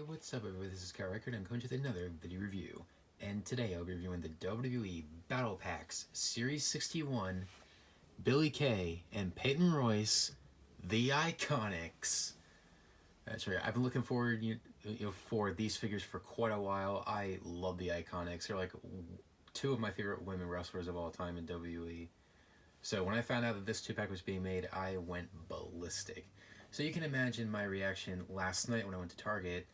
What's up everybody, this is Kyle Record and I'm coming to another video review. And today I'll be reviewing the WWE Battle Packs Series 61, Billie Kay and Peyton Royce, the IICONICS. That's right, I've been looking forward for these figures for quite a while. I love the IICONICS. They're like two of my favorite women wrestlers of all time in WWE. So when I found out that this 2-pack was being made, I went ballistic. So you can imagine my reaction last night when I went to Target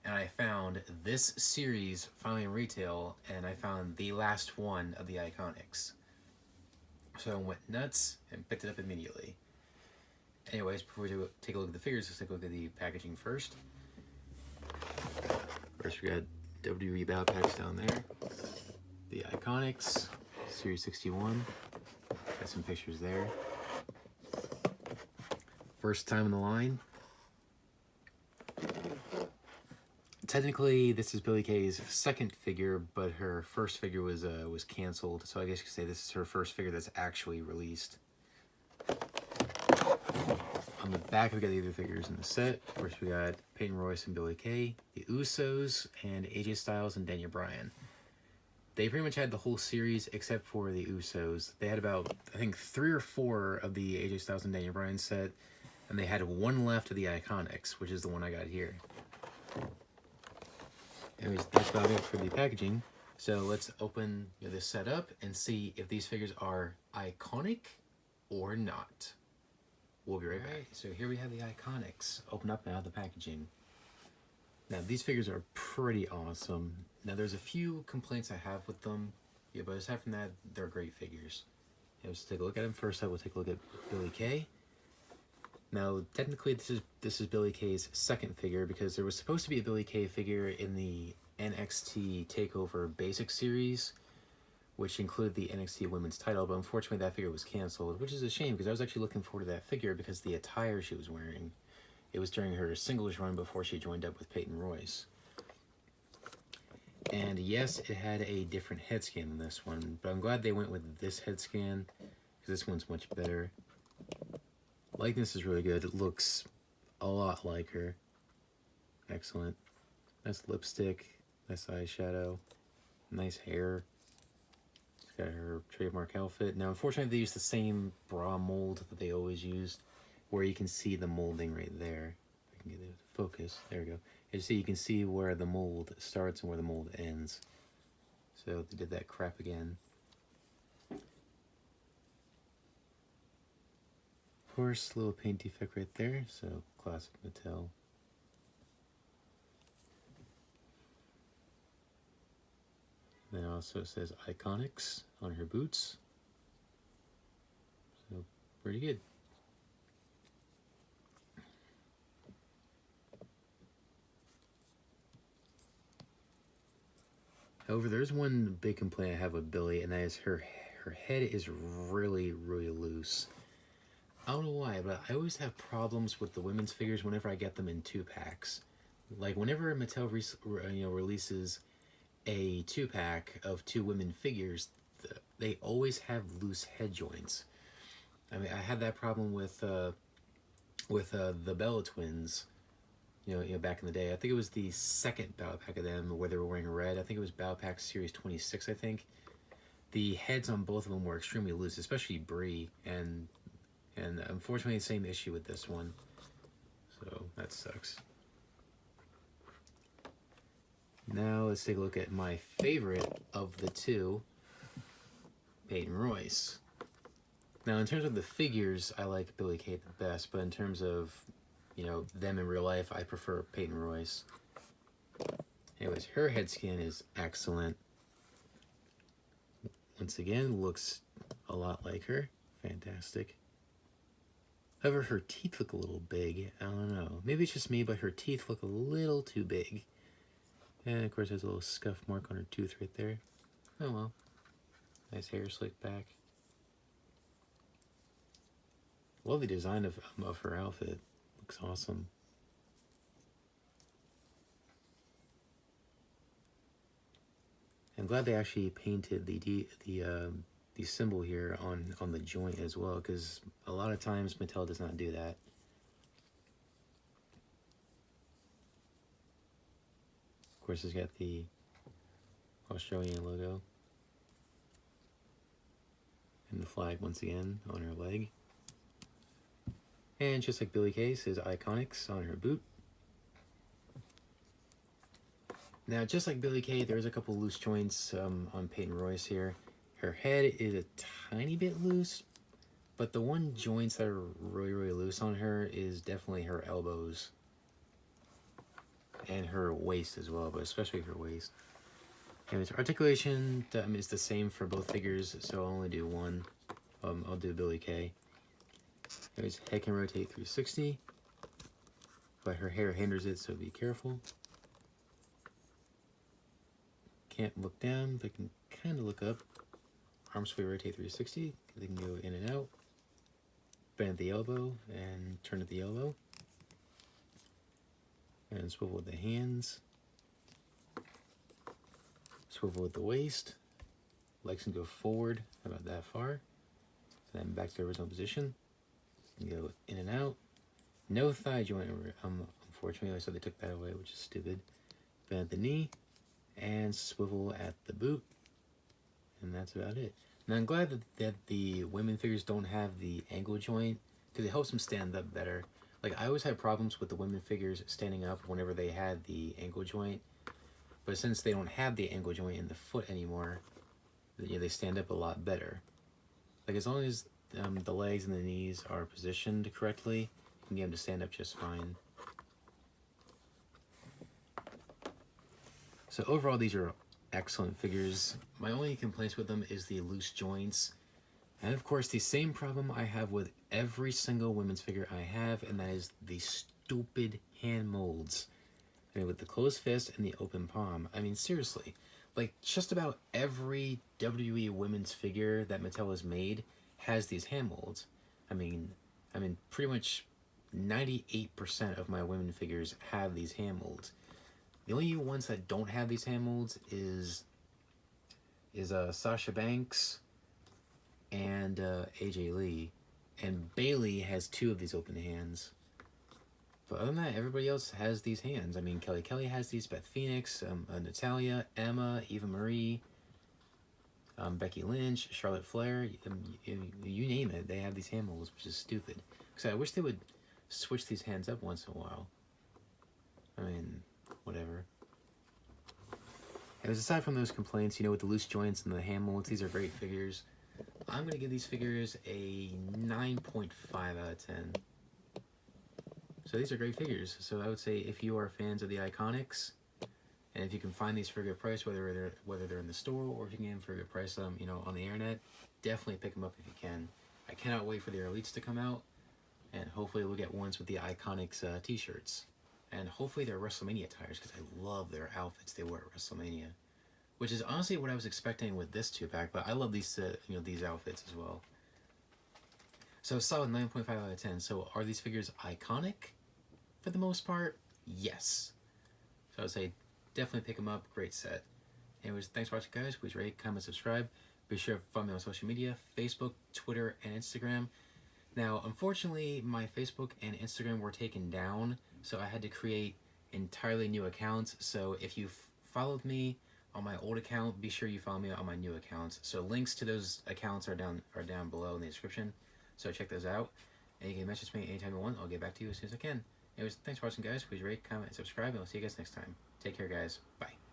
and I found this series finally in retail, and I found the last one of the IICONICS. So I went nuts and picked it up immediately. Anyways, before we take a look at the figures, let's take a look at the packaging first. First we got WWE Battle Packs down there. The IICONICS, Series 61. Got some pictures there. First time in the line. Technically, this is Billie Kay's second figure, but her first figure was canceled. So I guess you could say this is her first figure that's actually released. On the back, we got the other figures in the set. First, we got Peyton Royce and Billie Kay, the Usos, and AJ Styles and Daniel Bryan. They pretty much had the whole series except for the Usos. They had about, I think, 3 or 4 of the AJ Styles and Daniel Bryan set. And they had one left of the IICONICS, which is the one I got here. Anyways, that's about it for the packaging. So let's open this set up and see if these figures are iconic or not. We'll be right back. So here we have the IICONICS. Open up now the packaging. Now these figures are pretty awesome. Now there's a few complaints I have with them, but aside from that, they're great figures. Let's take a look at them. First up, we'll take a look at Billie Kay. Now, technically, this is Billie Kay's second figure because there was supposed to be a Billie Kay figure in the NXT TakeOver Basic Series, which included the NXT Women's title, but unfortunately that figure was canceled, which is a shame because I was actually looking forward to that figure because the attire she was wearing, it was during her singles run before she joined up with Peyton Royce. And yes, it had a different head scan than this one, but I'm glad they went with this head scan because this one's much better. Likeness is really good. It looks a lot like her. Excellent. Nice lipstick, nice eyeshadow, nice hair. She's got her trademark outfit. Now, unfortunately, they use the same bra mold that they always used, where you can see the molding right there. If I can get it to focus. There we go. As you see, you can see where the mold starts and where the mold ends. So they did that crap again. Of course, a little paint defect right there, so classic Mattel. Then also it says IICONICS on her boots. So pretty good. However, there's one big complaint I have with Billie, and that is her head is really, really loose. I don't know why, but I always have problems with the women's figures whenever I get them in 2-packs. Like whenever Mattel releases a 2-pack of 2 women figures, they always have loose head joints. I mean, I had that problem with the Bella twins. Back in the day. I think it was the second Battle Pack of them where they were wearing red. I think it was Battle Pack Series 26. I think the heads on both of them were extremely loose, especially Brie and unfortunately, the same issue with this one. So, that sucks. Now, let's take a look at my favorite of the two, Peyton Royce. Now, in terms of the figures, I like Billie Kay the best, but in terms of, them in real life, I prefer Peyton Royce. Anyways, her head scan is excellent. Once again, looks a lot like her. Fantastic. However, her teeth look a little big. I don't know. Maybe it's just me, but her teeth look a little too big. And, of course, there's a little scuff mark on her tooth right there. Oh, well. Nice hair slicked back. Love the design of her outfit. Looks awesome. I'm glad they actually painted the symbol here on the joint as well, because a lot of times Mattel does not do that. Of course, it's got the Australian logo. And the flag once again on her leg. And just like Billie Kay, says IICONICS on her boot. Now, just like Billie Kay, there's a couple loose joints on Peyton Royce here. Her head is a tiny bit loose, but the one joints that are really, really loose on her is definitely her elbows. And her waist as well, but especially her waist. Anyways, articulation is the same for both figures, so I'll only do one. I'll do Billie Kay. Anyways, head can rotate 360, but her hair hinders it, so be careful. Can't look down, but can kind of look up. Arms will rotate 360, they can go in and out. Bend at the elbow and turn at the elbow. And swivel with the hands. Swivel with the waist. Legs can go forward about that far. And then back to the original position. And go in and out. No thigh joint, unfortunately, so they took that away, which is stupid. Bend at the knee. And swivel at the boot. And that's about it. Now I'm glad that the women figures don't have the angle joint, because it helps them stand up better. Like, I always had problems with the women figures standing up whenever they had the ankle joint. But since they don't have the ankle joint in the foot anymore, they stand up a lot better. Like, as long as the legs and the knees are positioned correctly, you can get them to stand up just fine. So overall, these are excellent figures. My only complaints with them is the loose joints. And of course, the same problem I have with every single women's figure I have, and that is the stupid hand molds. I mean, with the closed fist and the open palm. I mean, seriously. Like, just about every WWE women's figure that Mattel has made has these hand molds. I mean, pretty much 98% of my women figures have these hand molds. The only ones that don't have these hand molds is Sasha Banks and AJ Lee, and Bailey has 2 of these open hands. But other than that, everybody else has these hands. I mean, Kelly has these, Beth Phoenix, Natalia, Emma, Eva Marie, Becky Lynch, Charlotte Flair, you name it, they have these hand molds, which is stupid. Because I wish they would switch these hands up once in a while. I mean, whatever. And aside from those complaints, with the loose joints and the hand molds, these are great figures. I'm going to give these figures a 9.5 out of 10. So these are great figures. So I would say if you are fans of the IICONICS, and if you can find these for a good price, whether they're in the store or if you can get them for a good price, on the internet, definitely pick them up if you can. I cannot wait for the Elites to come out, and hopefully we'll get ones with the IICONICS t-shirts. And hopefully they're WrestleMania attires, because I love their outfits they wear at WrestleMania. Which is honestly what I was expecting with this 2-pack, but I love these these outfits as well. So solid 9.5 out of 10. So are these figures iconic for the most part? Yes. So I would say definitely pick them up. Great set. Anyways, thanks for watching, guys. Please rate, comment, subscribe. Be sure to follow me on social media, Facebook, Twitter, and Instagram. Now, unfortunately, my Facebook and Instagram were taken down, so I had to create entirely new accounts. So if you followed me on my old account, be sure you follow me on my new accounts. So links to those accounts are down below in the description. So check those out. And you can message me anytime you want. I'll get back to you as soon as I can. Anyways, thanks for watching, guys. Please rate, comment, and subscribe, and I'll see you guys next time. Take care, guys. Bye.